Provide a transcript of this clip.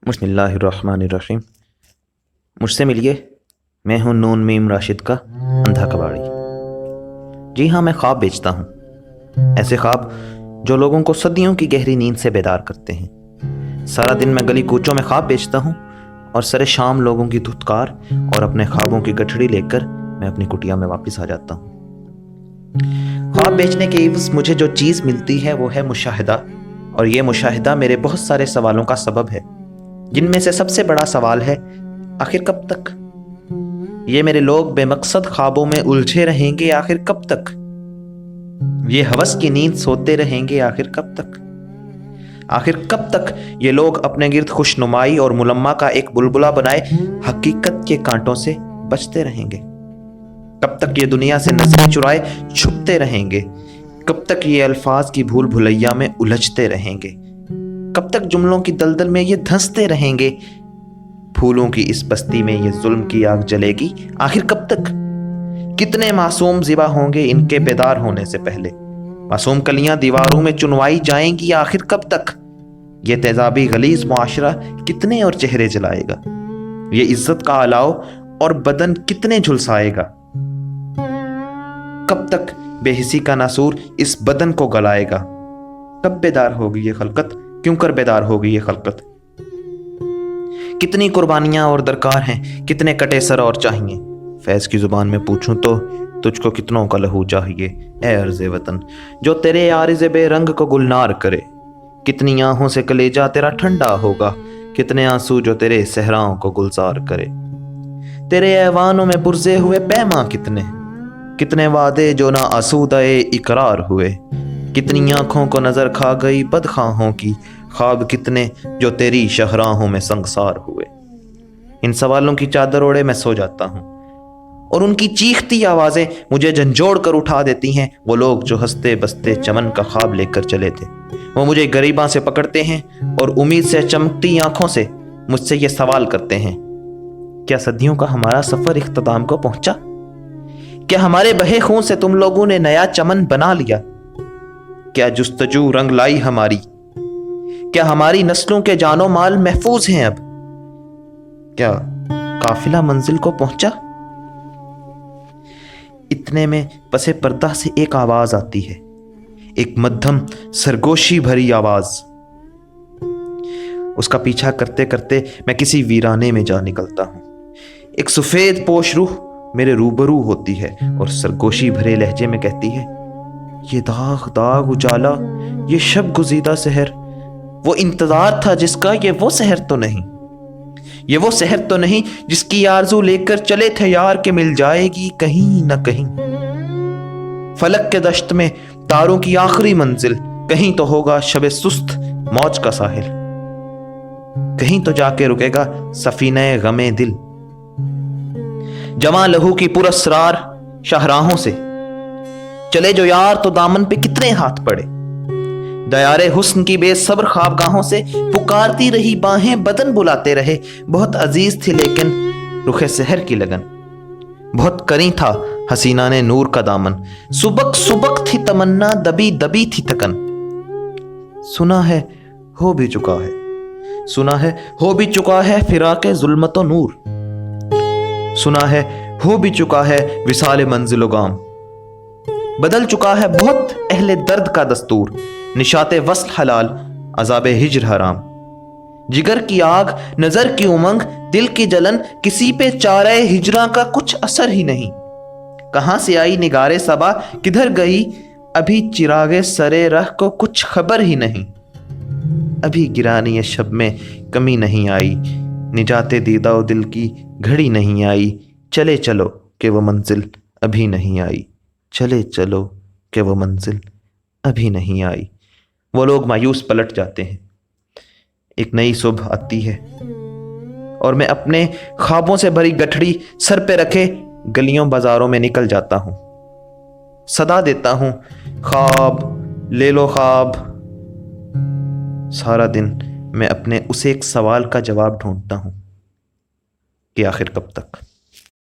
बिस्मिल्लाहिर्रहमानिर्रहीम। मुझसे मिलिए, मैं हूँ नून मीम राशिद का अंधा कबाड़ी। जी हाँ, मैं ख्वाब बेचता हूँ, ऐसे ख्वाब जो लोगों को सदियों की गहरी नींद से बेदार करते हैं। सारा दिन मैं गली कूचों में ख्वाब बेचता हूँ और सरे शाम लोगों की धुतकार और अपने ख्वाबों की गठड़ी लेकर मैं अपनी कुटिया में वापस आ जाता हूँ। ख्वाब बेचने के एवज मुझे जो चीज़ मिलती है वो है मुशाहिदा, और ये मुशाहिदा मेरे बहुत सारे सवालों का सबब है, जिनमें से सबसे बड़ा सवाल है, आखिर कब तक ये मेरे लोग बेमकसद ख्वाबों में उलझे रहेंगे? आखिर कब तक ये हवस की नींद सोते रहेंगे? आखिर कब तक? आखिर कब तक ये लोग अपने गिर्द खुशनुमाई और मुलम्मा का एक बुलबुला बनाए हकीकत के कांटों से बचते रहेंगे? कब तक ये दुनिया से नजरें चुराए छुपते रहेंगे? कब तक ये अल्फाज की भूल भुलैया में उलझते रहेंगे? कब तक जुमलों की दलदल में ये धंसते रहेंगे? फूलों की इस बस्ती में ये जुल्म की आग जलेगी? आखिर कब तक? कितने मासूम ज़िबा होंगे इनके बेदार होने से पहले? मासूम कलियां दीवारों में चुनवाई जाएंगी? आखिर कब तक? ये तेजाबी गलीज मुआशरा कितने और चेहरे जलाएगा? ये इज्जत का अलाव और बदन कितने झुलसाएगा? कब तक बेहिसी का नासूर इस बदन को गलाएगा? कब बेदार होगी ये खलकत? क्यों कर बेदार होगी ये खलकत? कितनी कुर्बानियां और दरकार हैं, कितने कटे सर और चाहिए? फैज़ की जुबान में पूछूं तो तुझको कितनों का लहू चाहिए, ए अर्ज़े वतन, जो तेरे आरिज़े बेरंग को गुलनार करे? कितनी आहों से कलेजा तेरा ठंडा होगा, कितने आंसू जो तेरे सहराओं को गुलजार करे? तेरे ऐवानों में पुरजे हुए पैमा कितने वादे जो ना आसूदाए इकरार हुए? कितनी आंखों को नजर खा गई बदखाहों की, ख्वाब कितने जो तेरी शहराहों में संगसार हुए? इन सवालों की चादर ओढ़े मैं सो जाता हूँ और उनकी चीखती आवाजें मुझे झंझोड़ कर उठा देती हैं। वो लोग जो हंसते बसते चमन का ख्वाब लेकर चले थे, वो मुझे गरीबा से पकड़ते हैं और उम्मीद से चमकती आंखों से मुझसे ये सवाल करते हैं, क्या सदियों का हमारा सफर इख्तिताम को पहुंचा? क्या हमारे बहे खून से तुम लोगों ने नया चमन बना लिया? क्या जुस्तजू रंग लाई हमारी? क्या हमारी नस्लों के जानो माल महफूज हैं अब? क्या काफिला मंजिल को पहुंचा? इतने में पसे पर्दा से एक आवाज आती है, एक मध्यम सरगोशी भरी आवाज। उसका पीछा करते करते मैं किसी वीराने में जा निकलता हूं। एक सफेद पोश रूह मेरे रूबरू होती है और सरगोशी भरे लहजे में कहती है, ये दाग दाग उजाला, ये शब गुजीदा सहर, वो इंतजार था जिसका, ये वो सहर तो नहीं, ये वो सहर तो नहीं जिसकी आरज़ू लेकर चले थे यार के मिल जाएगी कहीं न कहीं। फलक के दश्त में तारों की आखिरी मंजिल, कहीं तो होगा शबे सुस्त मौज का साहिल, कहीं तो जाके रुकेगा सफीने गमे दिल। जमा लहू की पुरस्रार शाहराहों से चले जो यार, तो दामन पे कितने हाथ पड़े। दयारे हुस्न की बेसब्र ख्वाबगाहों से पुकारती रही बाहें, बदन बुलाते रहे, बहुत अजीज थी लेकिन रुखे सहर की लगन। बहुत करीं था हसीना ने नूर का दामन, सुबक सुबक थी तमन्ना, दबी दबी थी तकन। सुना है हो भी चुका है, सुना है हो भी चुका है फिराके जुल्मतो नूर, सुना है हो भी चुका है विसाले मंजिलो गाम। बदल चुका है बहुत अहले दर्द का दस्तूर, निशाते वस्ल हलाल अजाबे हिज्र हराम। जिगर की आग, नजर की उमंग, दिल की जलन, किसी पे चारे हिजरा का कुछ असर ही नहीं। कहां से आई निगारे सबा, किधर गई अभी चिरागे सरे रह को कुछ खबर ही नहीं। अभी गिरानी शब में कमी नहीं आई, निजाते दीदा दिल की घड़ी नहीं आई। चले चलो कि वो मंजिल अभी नहीं आई, चले चलो कि वो मंजिल अभी नहीं आई। वो लोग मायूस पलट जाते हैं। एक नई सुबह आती है और मैं अपने ख्वाबों से भरी गठड़ी सर पे रखे गलियों बाजारों में निकल जाता हूं। सदा देता हूं, ख्वाब ले लो ख्वाब। सारा दिन मैं अपने उस एक सवाल का जवाब ढूंढता हूं कि आखिर कब तक।